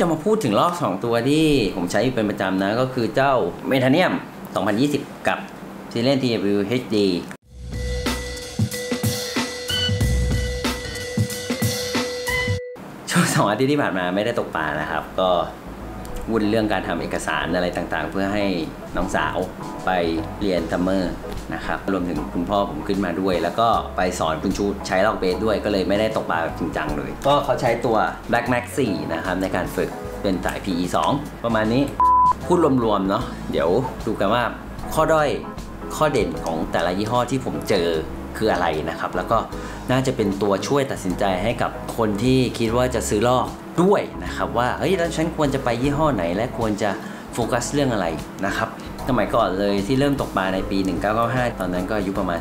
จะมาพูดถึงลอก2ตัวที่ผมใช้อยู่เป็นประจำนะก็คือเจ้าเมทาเนียม2020กับซีเรียน TW HD ช่วง2 อาทิตย์ที่ผ่านมาไม่ได้ตกปลานะครับก็วุ่นเรื่องการทำเอกสารอะไรต่างๆเพื่อให้น้องสาวไปเรียนซัมเมอร์นะครับรวมถึงคุณพ่อผมขึ้นมาด้วยแล้วก็ไปสอนคุณชูใช้ลอกเบสด้วยก็เลยไม่ได้ตกปลาแบบจริงจังเลยก็เขาใช้ตัว Black Max 4นะครับในการฝึกเป็นสาย PE 2ประมาณนี้พูดรวมๆเนาะเดี๋ยวดูกันว่าข้อด้อยข้อเด่นของแต่ละยี่ห้อที่ผมเจอคืออะไรนะครับแล้วก็น่าจะเป็นตัวช่วยตัดสินใจให้กับคนที่คิดว่าจะซื้อลอกด้วยนะครับว่าเฮ้ยแล้วฉันควรจะไปยี่ห้อไหนและควรจะโฟกัสเรื่องอะไรนะครับสมัยก่อนเลยที่เริ่มตกปลาในปี1995ตอนนั้นก็อายุประมาณ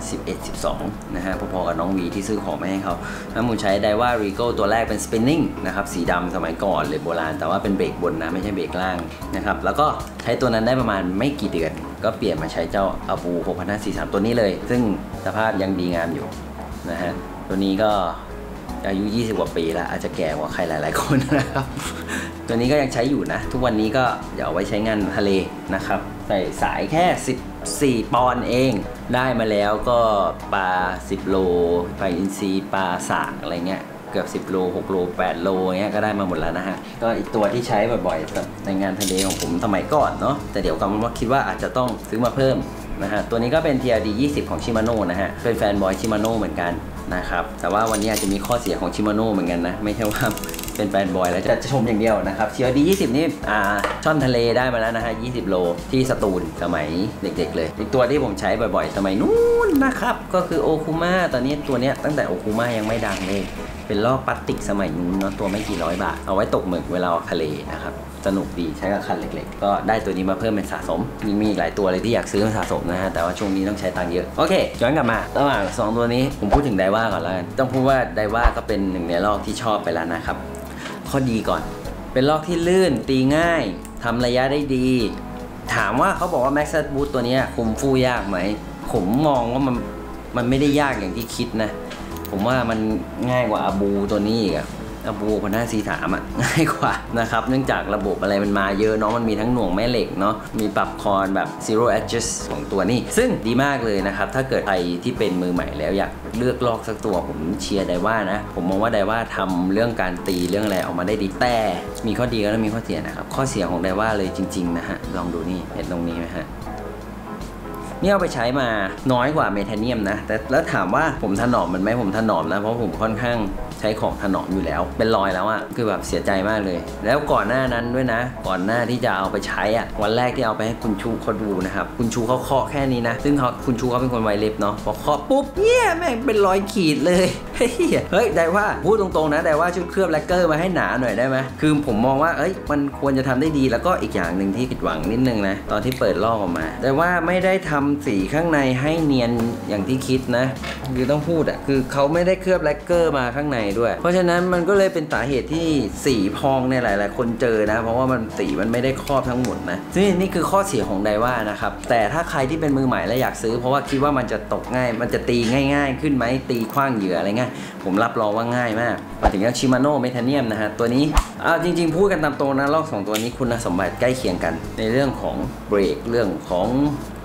11-12นะฮะพอๆกับน้องวีที่ซื้อของมาให้เขาแล้วผมใช้ไดว่ารีโก้ตัวแรกเป็น spinning นะครับสีดำสมัยก่อนเลยโบราณแต่ว่าเป็นเบรกบนนะไม่ใช่เบรกล่างนะครับแล้วก็ใช้ตัวนั้นได้ประมาณไม่กี่เดือนก็เปลี่ยนมาใช้เจ้าอาบู6543ตัวนี้เลยซึ่งสภาพยังดีงามอยู่นะฮะตัวนี้ก็อายุ20 กว่าปีแล้วอาจจะแก่กว่าใครหลายๆคนนะครับตัวนี้ก็ยังใช้อยู่นะทุกวันนี้ก็เดี๋ยวเอาไว้ใช้งานทะเลนะครับใส่สายแค่14 ปอนด์เองได้มาแล้วก็ปลา10 โลปลาอินทรีปลาสากอะไรเงี้ยเกือบ10 โล6 โล8 โลเงี้ยก็ได้มาหมดแล้วนะฮะก็อีกตัวที่ใช้บ่อยๆในงานทะเลของผมสมัยก่อนเนาะแต่เดี๋ยวกำลังคิดว่าอาจจะต้องซื้อมาเพิ่มนะฮะตัวนี้ก็เป็น TRD 20ของ Shimano นะฮะเป็นแฟนบอย Shimano เหมือนกันนะครับแต่ว่าวันนี้อาจจะมีข้อเสียของ Shimano เหมือนกันนะไม่ใช่ว่าเป็นแฟนบอยแล้วจะชมอย่างเดียวนะครับ TRD 20นี่ช่อนทะเลได้มาแล้วนะฮะ20 โลที่สตูลสมัยเด็กๆเลยอีกตัวที่ผมใช้บ่อยๆสมัยนู้นนะครับก็คือโอคุมาตอนนี้ตัวเนี้ยตั้งแต่โอคุมายังไม่ดังเลยเป็นลอกพลาสติกสมัยนู้นเนาะตัวไม่กี่ร้อยบาทเอาไว้ตกหมึกเวลาออกทะเลนะครับสนุกดีใช้กับคันเล็กๆก็ได้ตัวนี้มาเพิ่มเป็นสะสมมีอีกหลายตัวเลยที่อยากซื้อมาสะสมนะฮะแต่ว่าช่วงนี้ต้องใช้ตังค์เยอะโอเคย้อนกลับมาระหว่าง2ตัวนี้ผมพูดถึงไดว่าก่อนแล้วกันต้องพูดว่าไดว่าก็เป็นหนึ่งในลอกที่ชอบไปแล้วนะครับข้อดีก่อนเป็นลอกที่ลื่นตีง่ายทำระยะได้ดีถามว่าเขาบอกว่า Max Boost ตัวนี้คุมฟู่ยากไหมผมมองว่ามันไม่ได้ยากอย่างที่คิดนะผมว่ามันง่ายกว่าอาบูตัวนี้อีกอะอาบู6543ง่ายกว่านะครับเนื่องจากระบบอะไรมันมาเยอะเนาะมันมีทั้งหน่วงแม่เหล็กเนาะมีปรับคอนแบบ zero adjust ของตัวนี้ซึ่งดีมากเลยนะครับถ้าเกิดใครที่เป็นมือใหม่แล้วอยากเลือกลอกสักตัวผมเชียร์ไดว่านะผมมองว่าไดว่าทำเรื่องการตีเรื่องอะไรออกมาได้ดีแต่มีข้อดีก็ต้องมีข้อเสียนะครับข้อเสียของไดว่าเลยจริงๆนะฮะลองดูนี่เห็นตรงนี้ไหมฮะนี่เอาไปใช้มาน้อยกว่าเมทาเนียมนะแต่แล้วถามว่าผมถนอมมันไหมผมถนอมนะเพราะผมค่อนข้างใช้ของถนอมอยู่แล้วเป็นรอยแล้วอะคือแบบเสียใจมากเลยแล้วก่อนหน้านั้นด้วยนะก่อนหน้าที่จะเอาไปใช้อะวันแรกที่เอาไปให้คุณชูเขาดูนะครับคุณชูเขาเคาะแค่นี้นะซึ่งคุณชูเขาเป็นคนไวเล็บเนาะพอเคาะปุ๊บเนี่ยแม่งเป็นรอยขีดเลยเฮ้ยได้ว่าพูดตรงๆนะได้ว่าช่วยเคลือบแลกเกอร์มาให้หนาหน่อยได้ไหมคือผมมองว่ามันควรจะทำได้ดีแล้วก็อีกอย่างหนึ่งที่ผิดหวังนิดนึงนะตอนที่เปิดลอกออกมาแต่ว่าไม่ได้ทำสีข้างในให้เนียนอย่างที่คิดนะคือต้องพูดอะคือเขาไม่ได้เคลือบแลกเกอร์มาข้างในด้วยเพราะฉะนั้นมันก็เลยเป็นสาเหตุที่สีพองในหลายๆคนเจอนะเพราะว่ามันสีมันไม่ได้ครอบทั้งหมดนะนี่คือข้อเสียของไดว่านะครับแต่ถ้าใครที่เป็นมือใหม่และอยากซื้อเพราะว่าคิดว่ามันจะตกง่ายมันจะตีง่ายๆขึ้นไหมตีขว้างเหยื่ออะไรง่ายผมรับรองว่าง่ายมากมาถึงชิมาโน่เมทาเนียมนะฮะตัวนี้จริงๆพูดกันตามตรงนะลอก2ตัวนี้คุณสมบัติใกล้เคียงกันในเรื่องของเบรกเรื่องของ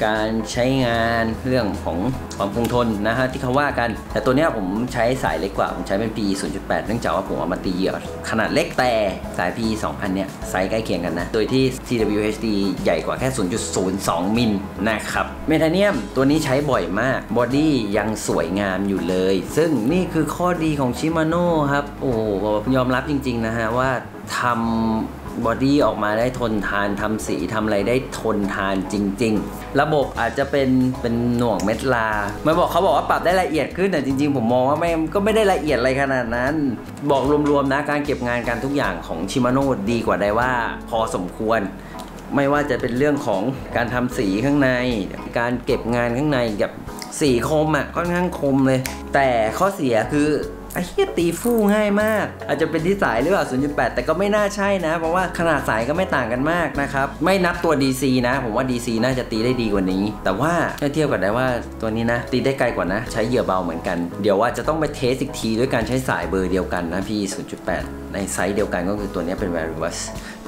การใช้งานเรื่องของความคงทนนะฮะที่เขาว่ากันแต่ตัวนี้ผมใช้สายเล็กกว่าผมใช้เป็น PE 0.8 เนื่องจากว่าผมเอามาตีเหยื่อขนาดเล็กแต่สาย PE 2000เนี่ยไซส์ใกล้เคียงกันนะโดยที่ TW HD ใหญ่กว่าแค่ 0.02 มิลนะครับเมทาเนียมตัวนี้ใช้บ่อยมากบอดี้ยังสวยงามอยู่เลยซึ่งนี่คือข้อดีของ Shimano ครับโอ้ยอมรับจริงๆนะฮะว่าทำบอดี้ออกมาได้ทนทานทำสีทำอะไรได้ทนทานจริงๆระบบอาจจะเป็นหน่วงเม็ดลาเขาบอกว่าปรับได้ละเอียดขึ้นแต่จริงๆผมมองว่าก็ไม่ได้ละเอียดอะไรขนาดนั้นบอกรวมๆนะการเก็บงานการทุกอย่างของ Shimano ดีกว่าไดว่าพอสมควรไม่ว่าจะเป็นเรื่องของการทำสีข้างในการเก็บงานข้างในกับสีคมค่อนข้างคมเลยแต่ข้อเสียคือ ไอ้เหี้ยตีฟู่ง่ายมากอาจจะเป็นที่สายหรือเปล่า 0.8 แต่ก็ไม่น่าใช่นะเพราะว่าขนาดสายก็ไม่ต่างกันมากนะครับไม่นับตัว DC นะผมว่า DC น่าจะตีได้ดีกว่านี้แต่ว่าถ้าเทียบกันได้ว่าตัวนี้นะตีได้ไกลกว่านะใช้เหยื่อเบาเหมือนกันเดี๋ยวว่าจะต้องไปเทสอีกทีด้วยการใช้สายเบอร์เดียวกันนะพี่ 0.8 ในไซส์เดียวกันก็คือตัวนี้เป็น Various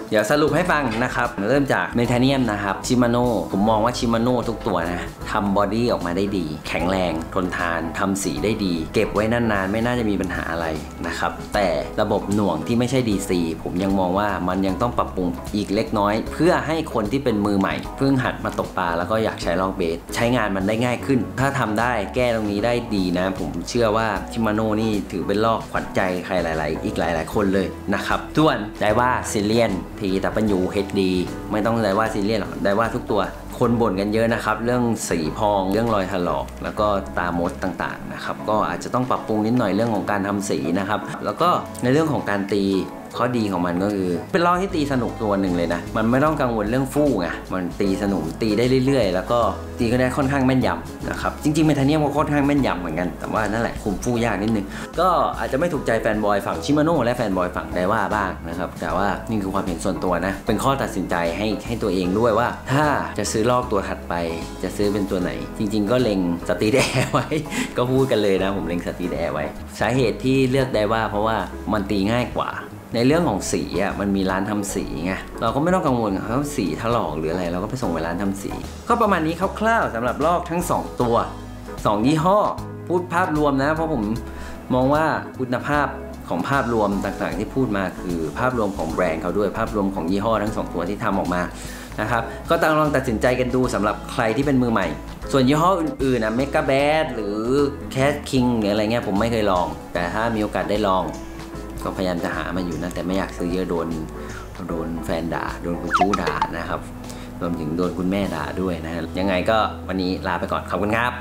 เดี๋ยวสรุปให้ฟังนะครับเริ่มจากเมทาเนียมนะครับชิมาโน่ผมมองว่าชิมาโน่ทุกตัวนะทำบอดี้ออกมาได้ดีแข็งแรงทนทานทำสีได้ดีเก็บไว้นานๆไม่น่าจะมีปัญหาอะไรนะครับแต่ระบบหน่วงที่ไม่ใช่ DC ผมยังมองว่ามันยังต้องปรับปรุงอีกเล็กน้อยเพื่อให้คนที่เป็นมือใหม่เพิ่งหัดมาตกปลาแล้วก็อยากใช้ลอกเบสใช้งานมันได้ง่ายขึ้นถ้าทำได้แก้ตรงนี้ได้ดีนะผมเชื่อว่าชิมาโน่นี่ถือเป็นลอกขวัญใจใครหลายๆคนเลยนะครับส่วนได้ว่าซิเลียนTW HD ไม่ต้องได้ว่าซีเรียสหรอกได้ว่าทุกตัวคนบ่นกันเยอะนะครับเรื่องสีพองเรื่องรอยถลอกแล้วก็ตามดต่างๆนะครับก็อาจจะต้องปรับปรุงนิดหน่อยเรื่องของการทำสีนะครับแล้วก็ในเรื่องของการตีข้อดีของมันก็คือเป็นลอกที่ตีสนุกตัวหนึ่งเลยนะมันไม่ต้องกังวลเรื่องฟู่ไงมันตีสนุกตีได้เรื่อยๆแล้วก็ตีก็ได้ค่อนข้างแม่นยำนะครับจริงๆเมทาเนียมก็ค่อนข้างแม่นยำเหมือนกันแต่ว่านั่นแหละคุมฟู่ยากนิดนึงก็อาจจะไม่ถูกใจแฟนบอยฝั่งชิมาโน่และแฟนบอยฝั่งไดว่าบ้างนะครับแต่ว่านี่คือความเห็นส่วนตัวนะเป็นข้อตัดสินใจให้ตัวเองด้วยว่าถ้าจะซื้อลอกตัวถัดไปจะซื้อเป็นตัวไหนจริงๆก็เล็งสตรีทแอร์ไว้ก็พูดกันเลยนะผมเล็งสตรีทแอร์ไว้สาเหตุที่เลือกไดว่าเพราะว่ามันตีง่ายกว่าในเรื่องของสีอ่ะมันมีร้านทำสีไงเราก็ไม่ต้องกังวลกับเขาสีถลอกหรืออะไรเราก็ไปส่งไปร้านทำสีก็ประมาณนี้คร่าวๆสำหรับลอกทั้ง2ตัว2ยี่ห้อพูดภาพรวมนะเพราะผมมองว่าคุณภาพของภาพรวมต่างๆที่พูดมาคือภาพรวมของแบรนด์เขาด้วยภาพรวมของยี่ห้อทั้ง2ตัวที่ทำออกมานะครับก็ต้องลองตัดสินใจกันดูสำหรับใครที่เป็นมือใหม่ส่วนยี่ห้ออื่นๆนะเมกาแบดหรือแคทคิงหรืออะไรเงี้ยผมไม่เคยลองแต่ถ้ามีโอกาสได้ลองก็พยายามจะหามันอยู่นะแต่ไม่อยากซื้อเยอะโดนแฟนด่าโดนคุณชู้ด่านะครับรวมถึงโดนคุณแม่ด่าด้วยนะยังไงก็วันนี้ลาไปก่อนขอบคุณครับ